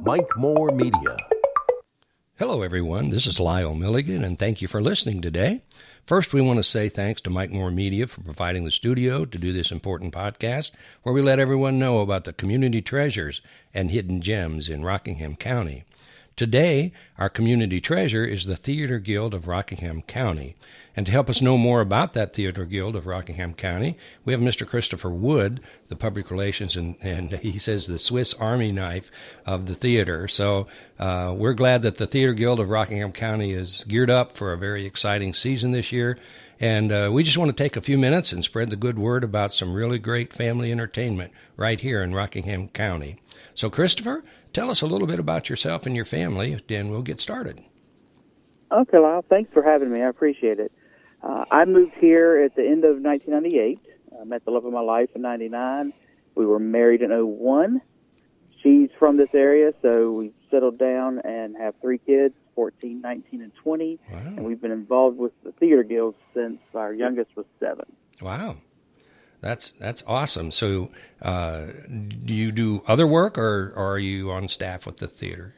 Mike Moore Media. Hello, everyone. This is Lyle Milligan, and thank you for listening today. First, we want to say thanks to Mike Moore Media for providing the studio to do this important podcast, where we let everyone know about the community treasures and hidden gems in Rockingham County. Today, our community treasure is the Theater Guild of Rockingham County. And to help us know more about that Theater Guild of Rockingham County, we have Mr. Christopher Wood, the public relations, and he says the Swiss Army knife of the theater. So we're glad that the Theater Guild of Rockingham County is geared up for a very exciting season this year. And we just want to take a few minutes and spread the good word about some really great family entertainment right here in Rockingham County. So, Christopher, tell us a little bit about yourself and your family, and we'll get started. Okay, Lyle. Thanks for having me. I appreciate it. I moved here at the end of 1998. I met the love of my life in 99. We were married in 01. She's from this area, so we settled down and have 3 kids, 14, 19, and 20. Wow. And we've been involved with the Theater Guild since our youngest was 7. Wow. That's awesome. So do you do other work, or are you on staff with the theater?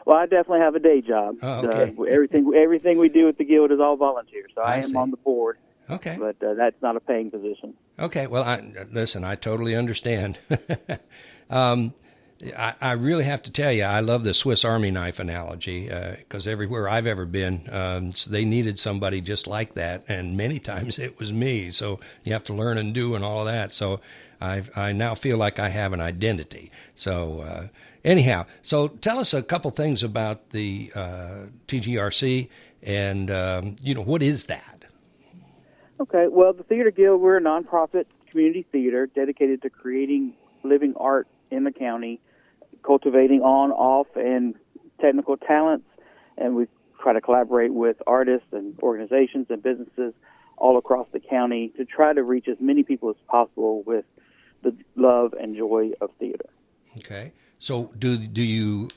Well, I definitely have a day job. Oh, okay. Everything we do at the Guild is all volunteer, so I am see. on the board. Okay. But that's not a paying position. Okay. Well, I totally understand. I really have to tell you, I love the Swiss Army knife analogy because everywhere I've ever been, they needed somebody just like that, and many times it was me. So you have to learn and do and all of that. So I now feel like I have an identity. So anyhow, so tell us a couple things about the TGRC, and what is that? Okay. Well, the Theater Guild, we're a nonprofit community theater dedicated to creating living art in the county, cultivating on, off, and technical talents, and we try to collaborate with artists and organizations and businesses all across the county to try to reach as many people as possible with the love and joy of theater. Okay. So do you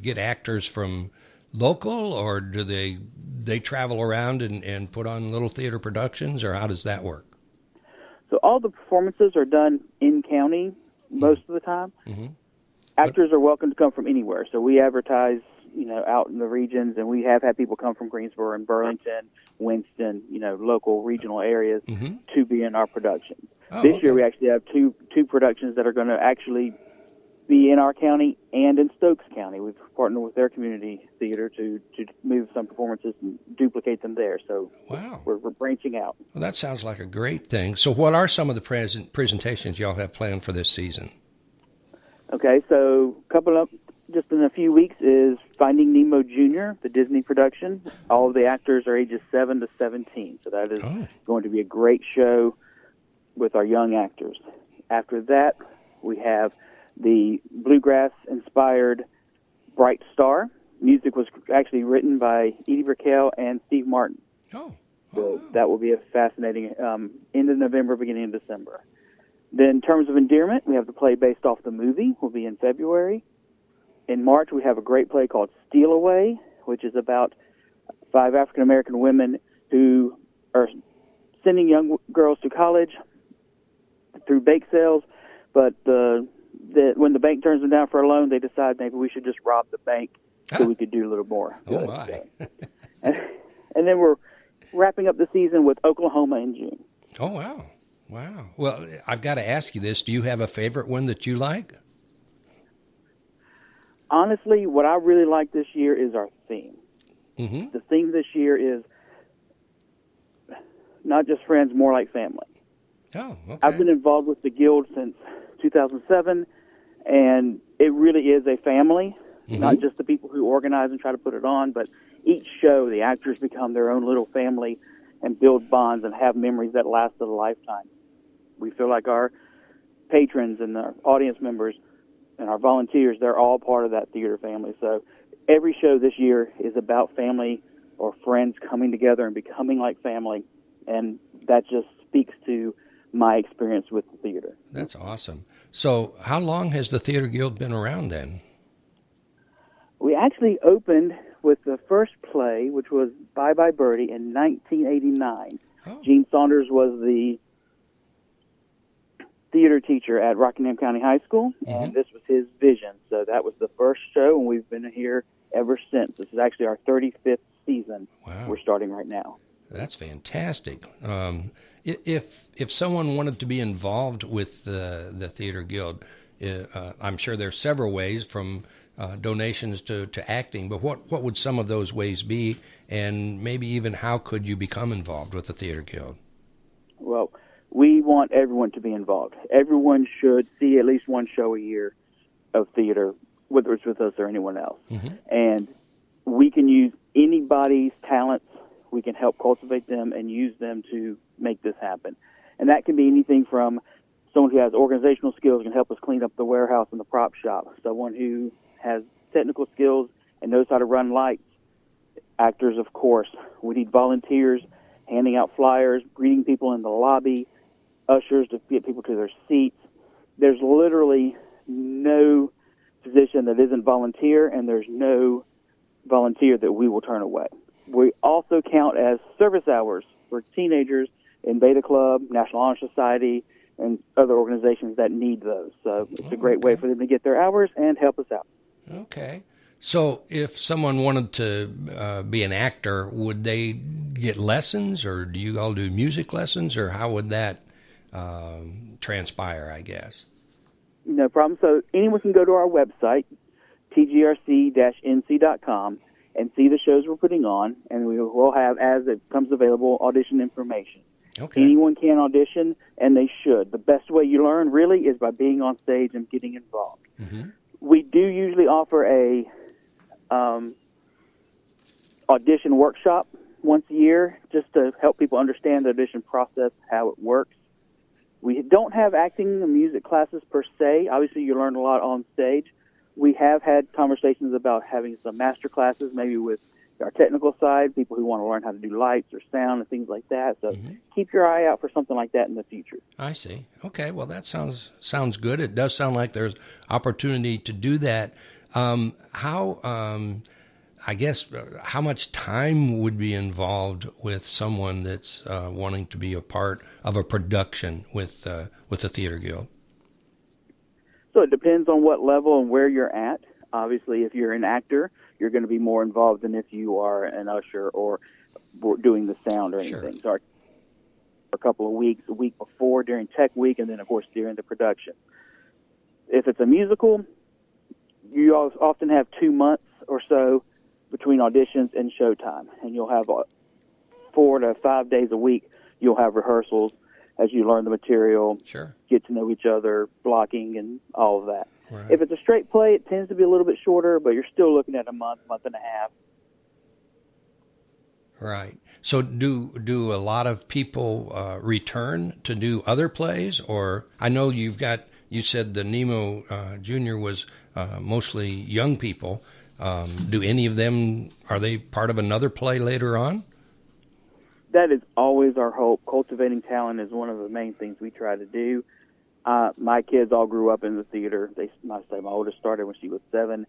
get actors from local, or do they travel around and put on little theater productions, or how does that work? So all the performances are done in county most of the time. Mm-hmm. Actors are welcome to come from anywhere. So we advertise, out in the regions, and we have had people come from Greensboro and Burlington, Winston, local regional areas to be in our productions. Oh, this year we actually have two productions that are going to actually be in our county and in Stokes County. We've partnered with their community theater to move some performances and duplicate them there. So wow, we're branching out. Well, that sounds like a great thing. So what are some of the presentations y'all have planned for this season? Okay, so just in a few weeks is Finding Nemo Jr., the Disney production. All of the actors are ages 7 to 17, so that is going to be a great show with our young actors. After that, we have the bluegrass-inspired Bright Star. Music was actually written by Edie Brickell and Steve Martin. So that will be a fascinating end of November, beginning of December. Then, in terms of endearment, we have the play based off the movie. Will be in February. In March, we have a great play called Steal Away, which is about 5 African-American women who are sending young girls to college through bake sales, but when the bank turns them down for a loan, they decide maybe we should just rob the bank so we could do a little more. Oh, my. And then we're wrapping up the season with Oklahoma in June. Oh, wow. Wow. Well, I've got to ask you this. Do you have a favorite one that you like? Honestly, what I really like this year is our theme. Mm-hmm. The theme this year is not just friends, more like family. Oh, okay. I've been involved with the Guild since 2007, and it really is a family, not just the people who organize and try to put it on, but each show, the actors become their own little family and build bonds and have memories that last a lifetime. We feel like our patrons and our audience members and our volunteers, they're all part of that theater family. So every show this year is about family or friends coming together and becoming like family, and that just speaks to my experience with the theater. That's awesome. So how long has the Theater Guild been around then? We actually opened with the first play, which was Bye Bye Birdie, in 1989. Gene Saunders was the theater teacher at Rockingham County High School, and this was his vision. So that was the show, and we've been here ever since. This is actually our 35th season. Wow. We're starting right now. That's fantastic. If someone wanted to be involved with the Theater Guild, I'm sure there's several ways from donations to acting, but what would some of those ways be, and maybe even how could you become involved with the Theater Guild? Well, we want everyone to be involved. Everyone should see at least one show a year of theater, whether it's with us or anyone else. Mm-hmm. And we can use anybody's talents. We can help cultivate them and use them to make this happen. And that can be anything from someone who has organizational skills can help us clean up the warehouse and the prop shop, someone who has technical skills and knows how to run lights, actors, of course. We need volunteers handing out flyers, greeting people in the lobby, ushers to get people to their seats. There's literally no position that isn't volunteer, and there's no volunteer that we will turn away. We also count as service hours for teenagers in Beta Club, National Honor Society, and other organizations that need those. So it's a great way for them to get their hours and help us out. Okay. So if someone wanted to be an actor, would they get lessons, or do you all do music lessons, or how would that transpire, I guess? No problem. So anyone can go to our website, tgrc-nc.com, and see the shows we're putting on, and we will have, as it comes available, audition information. Okay. Anyone can audition, and they should. The best way you learn, really, is by being on stage and getting involved. Mm-hmm. We do usually offer a audition workshop once a year just to help people understand the audition process, how it works. We don't have acting and music classes per se. Obviously, you learn a lot on stage. We have had conversations about having some master classes, maybe with our technical side, people who want to learn how to do lights or sound and things like that. So keep your eye out for something like that in the future. I see. Okay, well, that sounds good. It does sound like there's opportunity to do that. How much time would be involved with someone that's wanting to be a part of a production with the Theater Guild? So it depends on what level and where you're at. Obviously, if you're an actor, you're going to be more involved than if you are an usher or doing the sound or anything. Sure. So a couple of weeks, a week before, during Tech Week, and then, of course, during the production. If it's a musical, you often have 2 months or so between auditions and showtime, and you'll have 4 to 5 days a week. You'll have rehearsals as you learn the material, get to know each other, blocking, and all of that. Right. If it's a straight play, it tends to be a little bit shorter, but you're still looking at a month and a half. Right. So do a lot of people return to do other plays? Or I know you said the Nemo Junior was mostly young people. Do any of them, are they part of another play later on? That is always our hope. Cultivating talent is one of the main things we try to do. My kids all grew up in the theater. My oldest started when she was 7,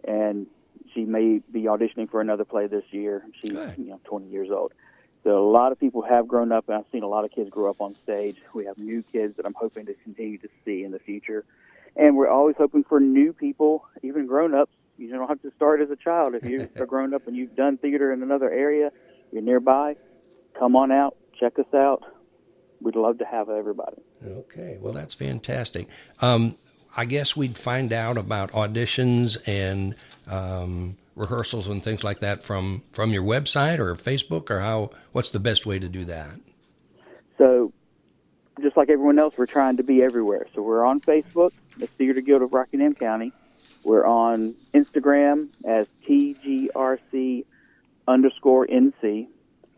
and she may be auditioning for another play this year. She's 20 years old. So a lot of people have grown up, and I've seen a lot of kids grow up on stage. We have new kids that I'm hoping to continue to see in the future. And we're always hoping for new people, even grown-ups. You don't have to start as a child. If you're a grown-up and you've done theater in another area, you're nearby, come on out, check us out. We'd love to have everybody. Okay, well, that's fantastic. I guess we'd find out about auditions and rehearsals and things like that from your website or Facebook, or what's the best way to do that? So, just like everyone else, we're trying to be everywhere. So we're on Facebook, the Theater Guild of Rockingham County. We're on Instagram as TGRC_NC.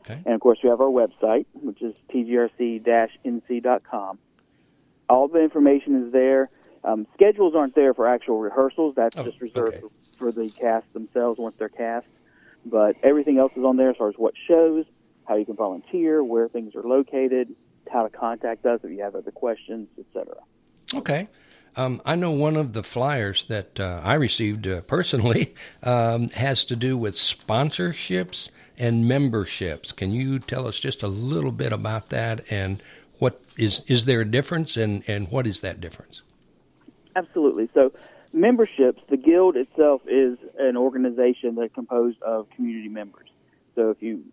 Okay. And, of course, we have our website, which is tgrc-nc.com. All the information is there. Schedules aren't there for actual rehearsals. That's just reserved for the cast themselves once they're cast. But everything else is on there as far as what shows, how you can volunteer, where things are located, how to contact us if you have other questions, etc. Okay. I know one of the flyers that I received personally has to do with sponsorships and memberships. Can you tell us just a little bit about that, and what is there a difference, and what is that difference? Absolutely. So memberships, the Guild itself is an organization that's composed of community members. So if you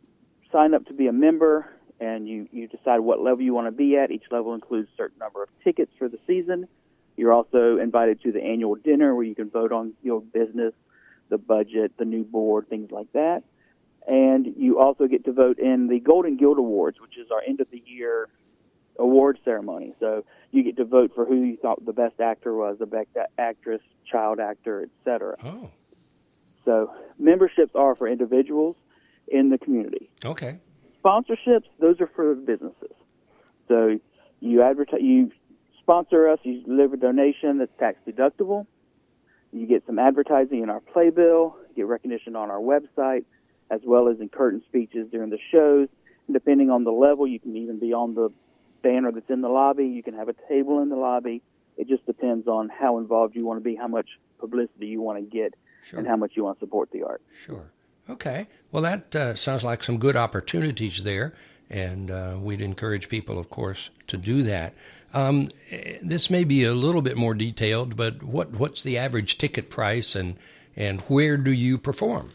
sign up to be a member and you decide what level you want to be at, each level includes a certain number of tickets for the season. You're also invited to the annual dinner where you can vote on your business, the budget, the new board, things like that. And you also get to vote in the Golden Guild Awards, which is our end-of-the-year award ceremony. So you get to vote for who you thought the best actor was, the best actress, child actor, etc. Oh. So memberships are for individuals in the community. Okay. Sponsorships, those are for businesses. So you sponsor us, you deliver a donation that's tax deductible. You get some advertising in our playbill, get recognition on our website, as well as in curtain speeches during the shows. And depending on the level, you can even be on the banner that's in the lobby. You can have a table in the lobby. It just depends on how involved you want to be, how much publicity you want to get, Sure. and how much you want to support the art. Sure. Okay. Well, that sounds like some good opportunities there, and we'd encourage people, of course, to do that. This may be a little bit more detailed, but what's the average ticket price, and where do you perform?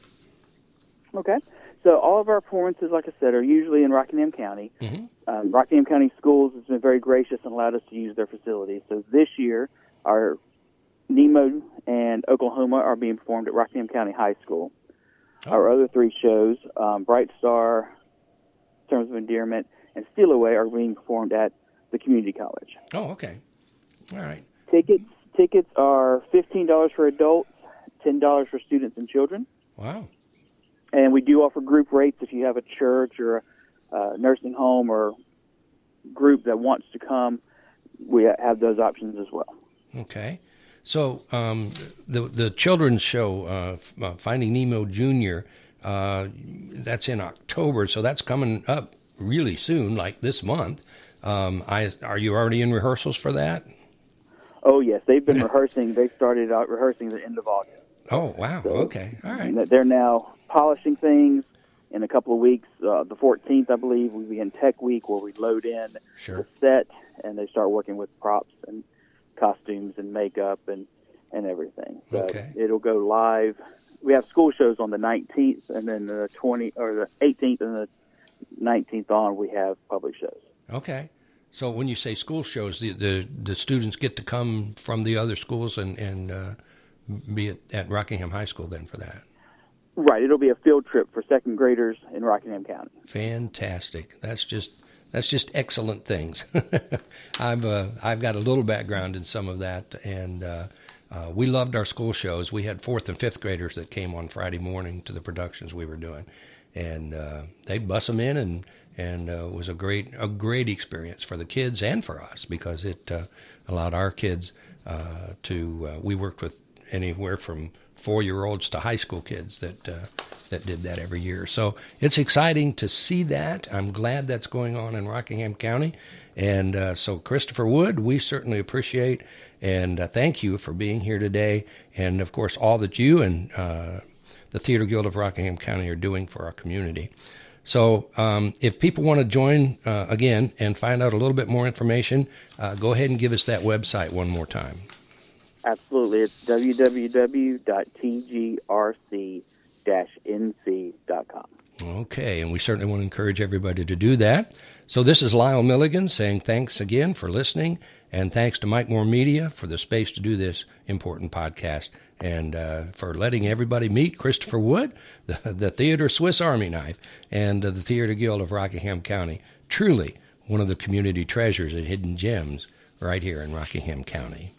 Okay. So all of our performances, like I said, are usually in Rockingham County. Mm-hmm. Rockingham County Schools has been very gracious and allowed us to use their facilities. So this year, our Nemo and Oklahoma are being performed at Rockingham County High School. Oh. Our other three shows, Bright Star, Terms of Endearment, and Steal Away, are being performed at the community college. Oh, okay. All right. Tickets are $15 for adults, $10 for students and children. Wow. And we do offer group rates if you have a church or a nursing home or group that wants to come. We have those options as well. Okay. So the children's show, Finding Nemo Jr., that's in October, so that's coming up really soon, like this month. Are you already in rehearsals for that? Oh, yes. They've been rehearsing. They started out rehearsing at the end of August. Oh, wow. So, okay. All right. They're now polishing things. In a couple of weeks, the 14th, I believe, we'll be in Tech Week where we load in the set, and they start working with props and costumes and makeup and everything. So it'll go live. We have school shows on the 19th, and then the 18th and the 19th on, we have public shows. Okay. So when you say school shows, the students get to come from the other schools and be at Rockingham High School then for that. Right. It'll be a field trip for second graders in Rockingham County. Fantastic. That's just excellent things. I've got a little background in some of that, and we loved our school shows. We had 4th and 5th graders that came on Friday morning to the productions we were doing, and they'd bus them in, and it was a great experience for the kids and for us because it allowed our kids we worked with anywhere from 4-year-olds to high school kids that did that every year. So it's exciting to see that. I'm glad that's going on in Rockingham County. And so Christopher Wood, we certainly appreciate and thank you for being here today. And, of course, all that you and the Theater Guild of Rockingham County are doing for our community. So if people want to join again and find out a little bit more information, go ahead and give us that website one more time. Absolutely. It's www.tgrc-nc.com. Okay, and we certainly want to encourage everybody to do that. So this is Lyle Milligan saying thanks again for listening, and thanks to Mike Moore Media for the space to do this important podcast, and for letting everybody meet Christopher Wood, the Theater Swiss Army Knife, and the Theater Guild of Rockingham County. Truly one of the community treasures and hidden gems right here in Rockingham County.